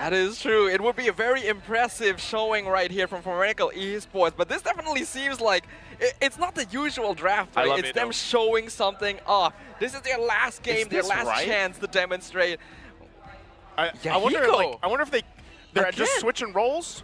That is true. It would be a very impressive showing right here from Formerical Esports, but this definitely seems like it's not the usual draft, right? It's them showing something off. This is their last game, their last chance to demonstrate. I wonder if they're just switching roles.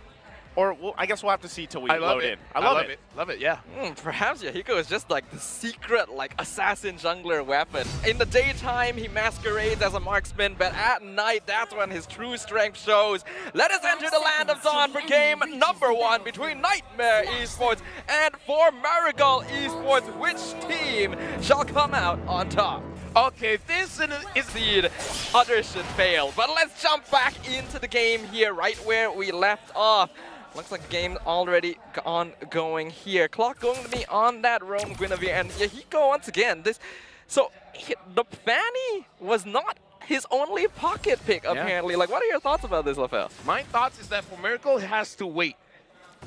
Or I guess we'll have to see till we load in. I love it. Love it, yeah. Perhaps Yahiko is just like the secret assassin jungler weapon. In the daytime, he masquerades as a marksman, but at night, that's when his true strength shows. Let us enter the land of Dawn for game number 1 between Nightmare Esports and Formerical Esports. Which team shall come out on top? Okay, this is indeed others should fail. But let's jump back into the game here, right where we left off. Looks like the game already ongoing here. Clock going to be on that Roam Guinevere and Yahiko once again. The Fanny was not his only pocket pick apparently. What are your thoughts about this, Lafel? My thoughts is that Formerical has to wait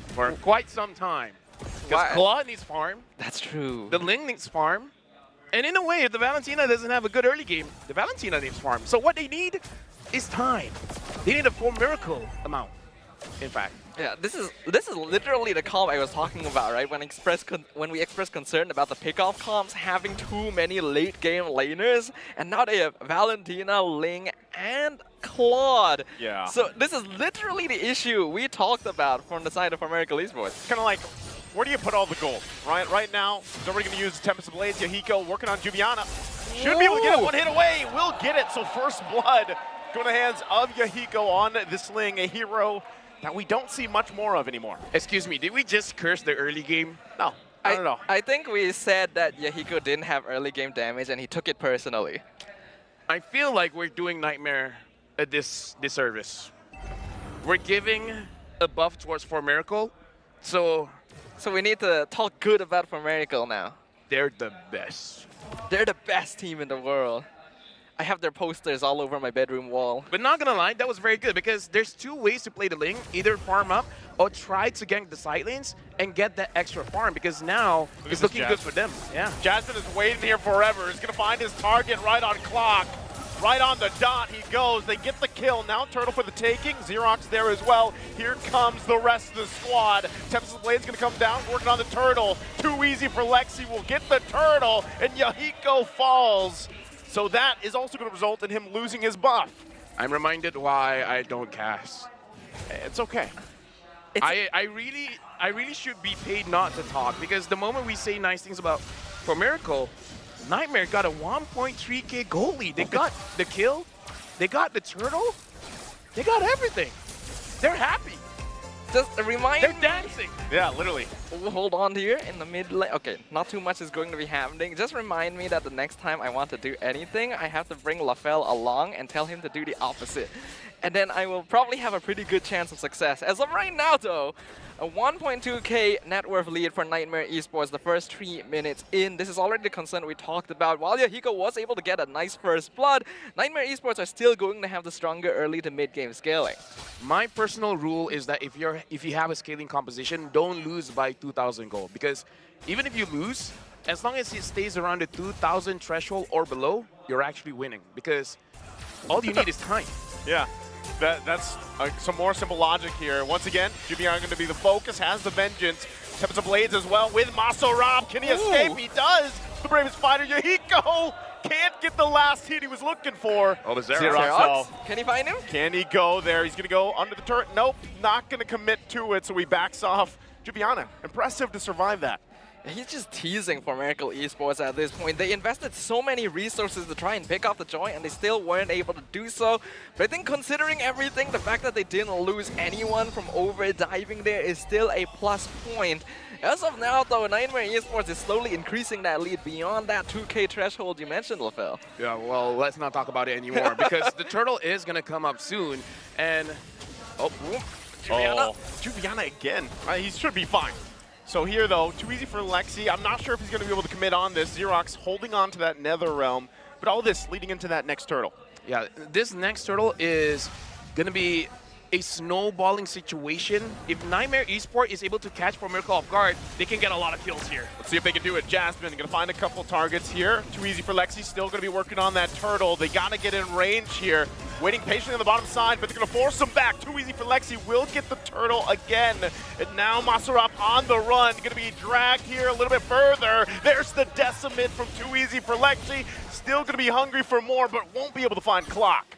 for quite some time. Because Claw needs farm. That's true. The Ling needs farm. And in a way, if the Valentina doesn't have a good early game, the Valentina needs farm. So what they need is time. They need a Formerical amount, in fact. Yeah, this is literally the comp I was talking about, right? When we expressed concern about the pickoff comps having too many late game laners, and now they have Valentina, Ling, and Claude. Yeah. So this is literally the issue we talked about from the side of Formerical Esports. Kind of like, where do you put all the gold? Right now, somebody going to use Tempest of Blades. Yahiko working on Juviana. Should be able to get it one hit away. Will get it. So first blood going to the hands of Yahiko on this Ling, a hero that we don't see much more of anymore. Excuse me, did we just curse the early game? No, I don't know. I think we said that Yahiko didn't have early game damage and he took it personally. I feel like we're doing Nightmare a disservice. We're giving a buff towards Formerical, so we need to talk good about Formerical now. They're the best. They're the best team in the world. I have their posters all over my bedroom wall. But not gonna lie, that was very good because there's two ways to play the Ling. Either farm up or try to gank the side lanes and get that extra farm because now it's looking good for them. Yeah. Jasmine is waiting here forever. He's gonna find his target right on clock. Right on the dot he goes. They get the kill. Now Turtle for the taking. Xerox there as well. Here comes the rest of the squad. Tempest Blade's gonna come down, working on the Turtle. Too easy for Lexi. Will get the Turtle, and Yahiko falls. So that is also going to result in him losing his buff. I'm reminded why I don't cast. It's okay. I really should be paid not to talk because the moment we say nice things about Formerical, Nightmare got a 1.3k goalie. They got the kill, they got the turtle, they got everything. They're happy. Just remind They're dancing. Yeah, literally. We'll hold on here in the mid lane. Okay, not too much is going to be happening. Just remind me that the next time I want to do anything, I have to bring Lafel along and tell him to do the opposite. And then I will probably have a pretty good chance of success. As of right now, though, a 1.2k net worth lead for Nightmare Esports the first 3 minutes in. This is already the concern we talked about. While Yahiko was able to get a nice first blood, Nightmare Esports are still going to have the stronger early to mid game scaling. My personal rule is that if you have a scaling composition, don't lose by 2,000 gold because even if you lose, as long as it stays around the 2,000 threshold or below, you're actually winning because all you need is time. Yeah. That's some more simple logic here. Once again, Juviana going to be the focus, has the vengeance. Tempest of Blades as well with Masorab. Can he escape? He does. The bravest fighter, Yahiko, can't get the last hit he was looking for. Oh, the Xerox. Can he find him? Can he go there? He's going to go under the turret. Nope, not going to commit to it, so he backs off. Juviana, impressive to survive that. He's just teasing Formerical Esports at this point. They invested so many resources to try and pick up the joint, and they still weren't able to do so. But I think considering everything, the fact that they didn't lose anyone from over-diving there is still a plus point. As of now, though, Nightmare Esports is slowly increasing that lead beyond that 2k threshold you mentioned, Lafel. Yeah, well, let's not talk about it anymore because the turtle is going to come up soon. And, Juviana again. He should be fine. So here, though, too easy for Lexi. I'm not sure if he's going to be able to commit on this. Xerox holding on to that Nether Realm, but all this leading into that next turtle. Yeah, this next turtle is going to be a snowballing situation. If Nightmare Esports is able to catch For Miracle off guard, they can get a lot of kills here. Let's see if they can do it. Jasmine gonna find a couple targets here. Too easy for Lexi. Still gonna be working on that turtle. They gotta get in range here. Waiting patiently on the bottom side, but they're gonna force him back. Too easy for Lexi. Will get the turtle again. And now Masarap on the run. Gonna be dragged here a little bit further. There's the decimate from Too Easy for Lexi. Still gonna be hungry for more, but won't be able to find Clock.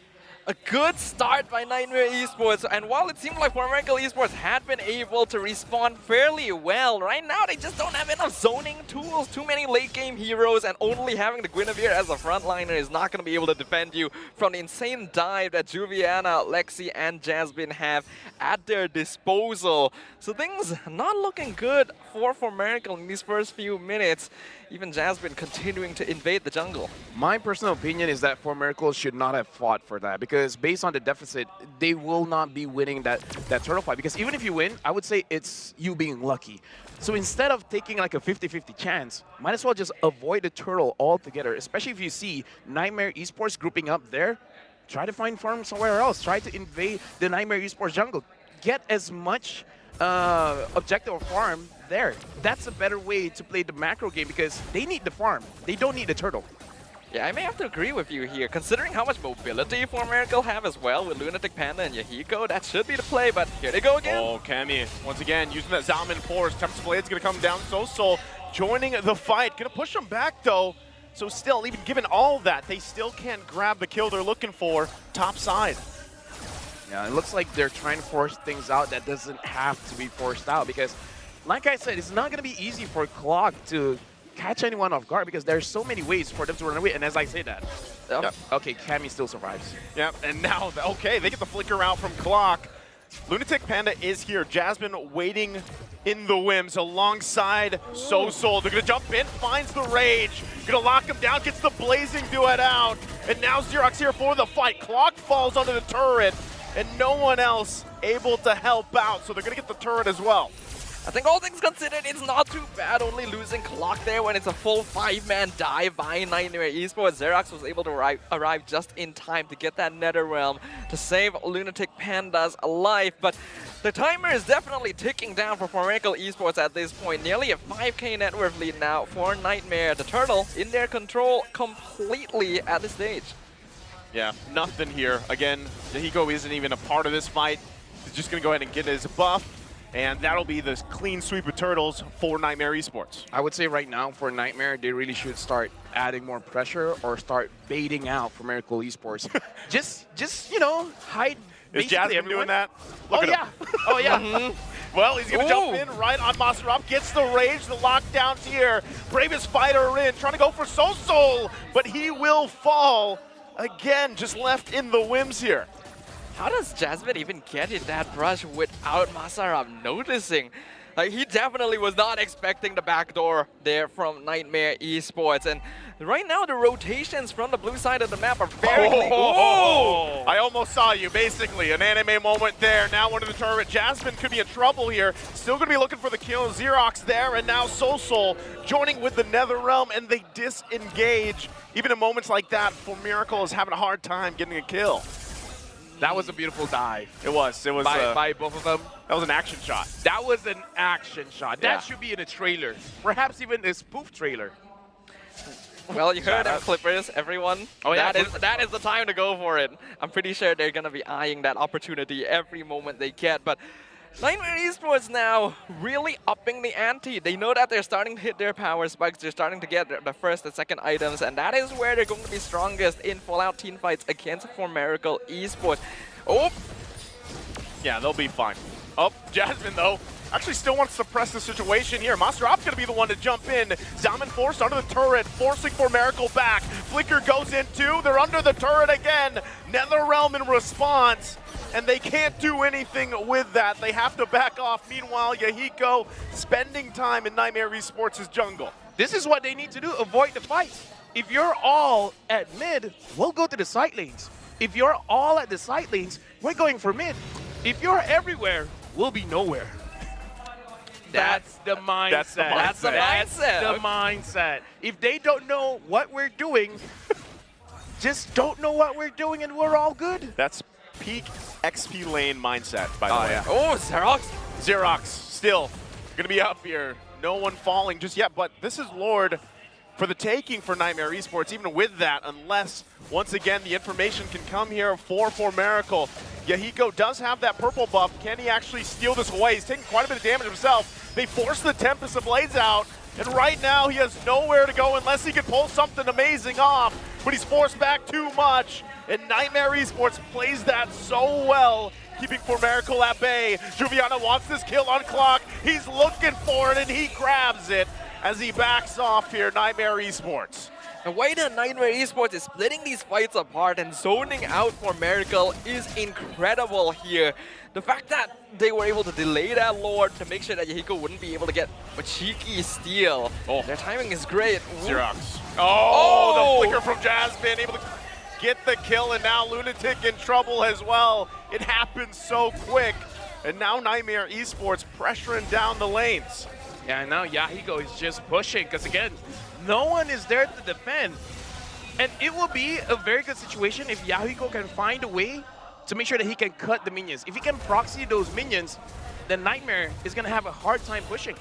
A good start by Nightmare Esports, and while it seemed like Miracle Esports had been able to respond fairly well, right now they just don't have enough zoning tools. Too many late game heroes, and only having the Guinevere as a frontliner is not going to be able to defend you from the insane dive that Juviana, Lexi, and Jasmine have at their disposal. So things not looking good for Miracle in these first few minutes. Even Jasmine continuing to invade the jungle. My personal opinion is that For Miracle should not have fought for that, because based on the deficit, they will not be winning that turtle fight. Because even if you win, I would say it's you being lucky. So instead of taking like a 50-50 chance, might as well just avoid the turtle altogether, especially if you see Nightmare Esports grouping up there. Try to find farm somewhere else. Try to invade the Nightmare Esports jungle. Get as much objective or farm there. That's a better way to play the macro game, because they need the farm. They don't need the turtle. Yeah, I may have to agree with you here. Considering how much mobility For Miracle have as well with Lunatic Panda and Yahiko, that should be the play, but here they go again. Oh, Cammy, once again, using that Zalman force. Tempest Blade's gonna come down. Soul joining the fight. Gonna push him back, though. So still, even given all that, they still can't grab the kill they're looking for top side. Yeah, it looks like they're trying to force things out that doesn't have to be forced out, because, like I said, it's not going to be easy for Clock to catch anyone off guard, because there's so many ways for them to run away. And as I say that, okay, Cammy still survives. Yep, and now, okay, they get the flicker out from Clock. Lunatic Panda is here. Jasmine waiting in the whims alongside Soul. They're going to jump in, finds the Rage. Going to lock him down, gets the Blazing Duet out. And now Xerox here for the fight. Clock falls onto the turret, and no one else able to help out. So they're going to get the turret as well. I think all things considered, it's not too bad only losing Clock there when it's a full 5-man dive by Nightmare Esports. Xerox was able to arrive just in time to get that Nether Realm to save Lunatic Panda's life. But the timer is definitely ticking down for Miracle Esports at this point. Nearly a 5k net worth lead now for Nightmare. The turtle in their control completely at this stage. Yeah, nothing here. Again, Yahiko isn't even a part of this fight. He's just going to go ahead and get his buff. And that'll be the clean sweep of turtles for Nightmare Esports. I would say right now for Nightmare, they really should start adding more pressure or start baiting out for Miracle Esports. just you know, hide. Is Jasmine everyone. doing that? Look at him. Oh yeah. Well, he's going to jump in right on Masarap. Gets the Rage, the lockdowns here. Bravest fighter in, trying to go for Soul, but he will fall. Again, just left in the whims here. How does Jasmine even get in that brush without Masarap noticing? Like, he definitely was not expecting the backdoor there from Nightmare Esports. And right now, the rotations from the blue side of the map are very clean. Oh! I almost saw you, basically. An anime moment there. Now under the turret. Jasmine could be in trouble here. Still going to be looking for the kill. Xerox there, and now Soul joining with the Nether Realm, and they disengage. Even in moments like that, For Miracle is having a hard time getting a kill. That was a beautiful dive. It was. By both of them. That was an action shot. That was an action shot. Yeah. That should be in a trailer. Perhaps even a spoof trailer. Well, you heard them, Clippers, everyone. Oh, yeah, that is the time to go for it. I'm pretty sure they're going to be eyeing that opportunity every moment they get. But Nightmare Esports now really upping the ante. They know that they're starting to hit their power spikes. They're starting to get the first and second items, and that is where they're going to be strongest in Fallout team fights against Miracle Esports. Oh! Yeah, they'll be fine. Oh, Jasmine, though, actually still wants to press the situation here. Masarap's going to be the one to jump in. Zalman forced under the turret, forcing For Miracle back. Flicker goes in too. They're under the turret again. Nether Realm in response. And they can't do anything with that. They have to back off. Meanwhile, Yahiko spending time in Nightmare Esports' jungle. This is what they need to do, avoid the fights. If you're all at mid, we'll go to the side lanes. If you're all at the side lanes, we're going for mid. If you're everywhere, we'll be nowhere. That's the mindset. That's the mindset. That's the mindset. If they don't know what we're doing, just don't know what we're doing and we're all good. That's peak XP lane mindset, by the way. yeah. Oh, Xerox. Xerox still going to be up here. No one falling just yet, but this is Lord for the taking for Nightmare Esports, even with that, unless, once again, the information can come here for Miracle. Yahiko does have that purple buff. Can he actually steal this away? He's taking quite a bit of damage himself. They force the Tempest of Blades out, and right now he has nowhere to go unless he can pull something amazing off, but he's forced back too much, and Nightmare Esports plays that so well, keeping Miracle at bay. Juviana wants this kill on clock. He's looking for it, and he grabs it as he backs off here, Nightmare Esports. The way that Nightmare Esports is splitting these fights apart and zoning out for Miracle is incredible here. The fact that they were able to delay that Lord to make sure that Yahiko wouldn't be able to get a cheeky steal. Oh. Their timing is great. Xerox. Oh, the flicker from Jasmine, able to get the kill, and now Lunatic in trouble as well. It happens so quick. And now Nightmare Esports pressuring down the lanes. Yeah, now Yahiko is just pushing because, again, no one is there to defend. And it will be a very good situation if Yahiko can find a way to make sure that he can cut the minions. If he can proxy those minions, then Nightmare is going to have a hard time pushing.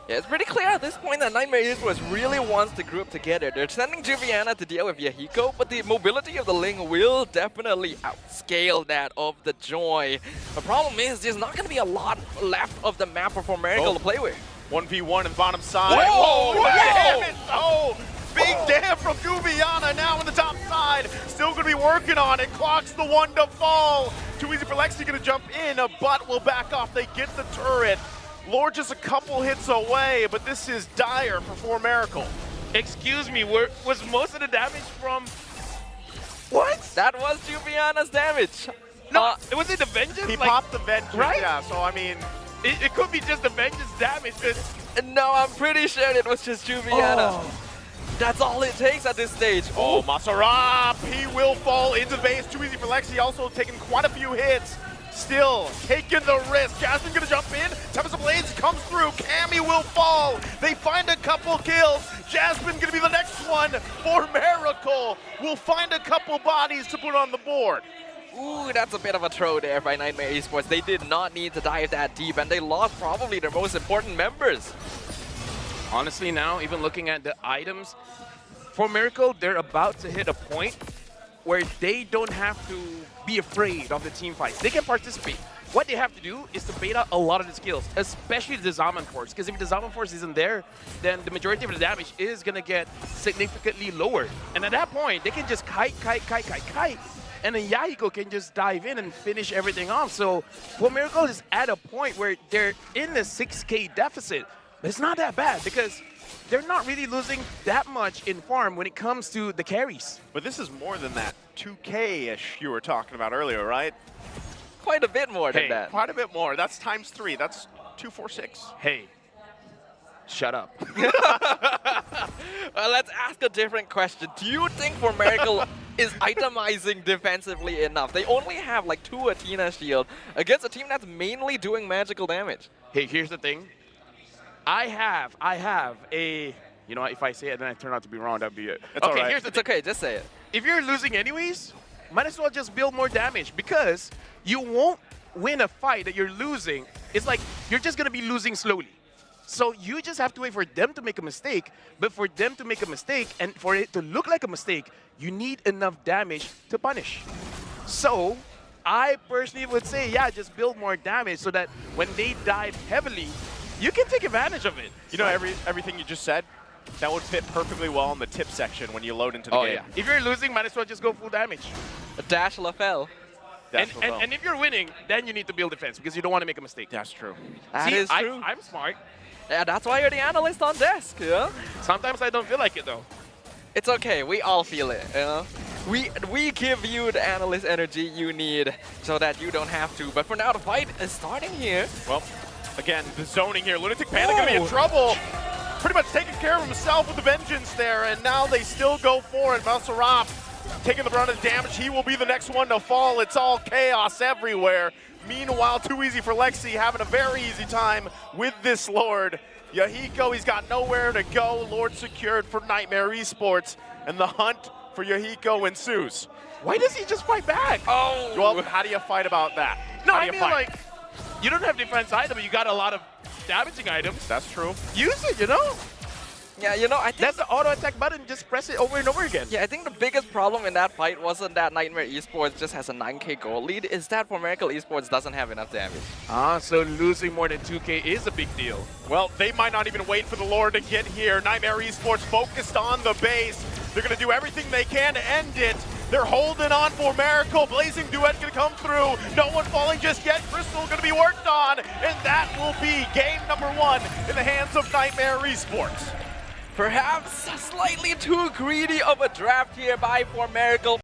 Yeah, it's pretty clear at this point that Nightmare Esports really wants to group together. They're sending Juviana to deal with Yahiko, but the mobility of the Ling will definitely outscale that of the Joy. The problem is there's not going to be a lot left of the map for Miracle to play with. 1v1 on the bottom side. Whoa! Whoa! Damage! Oh! Big damn from Juviana now on the top side. Still going to be working on it. Clocks the one to fall. Too easy for Lexi going to jump in, but will back off. They get the turret. Lord just a couple hits away, but this is dire for Miracle. Excuse me, was most of the damage from... What? That was Juviana's damage. No, was it the Vengeance? He Like, popped the Vengeance, right? yeah, so I mean... It could be just the Vengeance damage. No, I'm pretty sure it was just Juviana. Oh. That's all it takes at this stage. Oh, Masarap, he will fall into the base. Too easy for Lexi, also taking quite a few hits. Still taking the risk. Jasmine gonna jump in. Tempest of Blades comes through. Cammy will fall. They find a couple kills. Jasmine gonna be the next one for Miracle. We'll find a couple bodies to put on the board. Ooh, that's a bit of a throw there by Nightmare Esports. They did not need to dive that deep, and they lost probably their most important members. Honestly now, even looking at the items, for Miracle, they're about to hit a point where they don't have to be afraid of the team fights. They can participate. What they have to do is to bait out a lot of the skills, especially the Zaman Force, because if the Zaman Force isn't there, then the majority of the damage is going to get significantly lower. And at that point, they can just kite, and then Yahiko can just dive in and finish everything off. So, well, Miracle is at a point where they're in the 6K deficit. But it's not that bad because they're not really losing that much in farm when it comes to the carries. But this is more than that 2K-ish you were talking about earlier, right? Quite a bit more than that. Quite a bit more. That's ×3. That's 246. Hey, shut up. Well, let's ask a different question. Do you think for Miracle is itemizing defensively enough? They only have like 2 Athena shield against a team that's mainly doing magical damage. Hey, here's the thing. I have a, you know what, if I say it and then I turn out to be wrong, that'd be it. It's all right. Here's the It's thing. okay, just say it. If you're losing anyways, might as well just build more damage because you won't win a fight that you're losing. It's like you're just going to be losing slowly. So you just have to wait for them to make a mistake, but for them to make a mistake and for it to look like a mistake, you need enough damage to punish. So I personally would say, yeah, just build more damage so that when they dive heavily, you can take advantage of it. You know, everything you just said, that would fit perfectly well in the tip section when you load into the game. Yeah. If you're losing, might as well just go full damage. A dash LaFell. And if you're winning, then you need to build defense because you don't want to make a mistake. That's true. That is true. I'm smart. Yeah, that's why you're the analyst on desk, yeah? Sometimes I don't feel like it, though. It's okay, we all feel it, you know? We give you the analyst energy you need so that you don't have to. But for now, the fight is starting here. Well, again, the zoning here. Lunatic Panda gonna be in trouble. Pretty much taking care of himself with the Vengeance there, and now they still go for it. Valsaraf taking the brunt of the damage. He will be the next one to fall. It's all chaos everywhere. Meanwhile, too easy for Lexi, having a very easy time with this Lord. Yahiko, he's got nowhere to go. Lord secured for Nightmare Esports, and the hunt for Yahiko and Zeus. Why does he just fight back? Oh! Well, how do you fight about that? No, How do I you mean, fight? like, you don't have defense item, but you got a lot of damaging items. That's true. Use it, you know? Yeah, you know, I think That's the auto attack button. Just press it over and over again. yeah, I think the biggest problem in that fight wasn't that Nightmare Esports just has a 9k gold lead, is that for Miracle Esports doesn't have enough damage. Ah, so losing more than 2K is a big deal. Well, they might not even wait for the Lord to get here. Nightmare Esports focused on the base. They're going to do everything they can to end it. They're holding on for Miracle. Blazing Duet going to come through. No one falling just yet. Crystal going to be worked on. And that will be game number 1 in the hands of Nightmare Esports. Perhaps slightly too greedy of a draft here by For Miracle.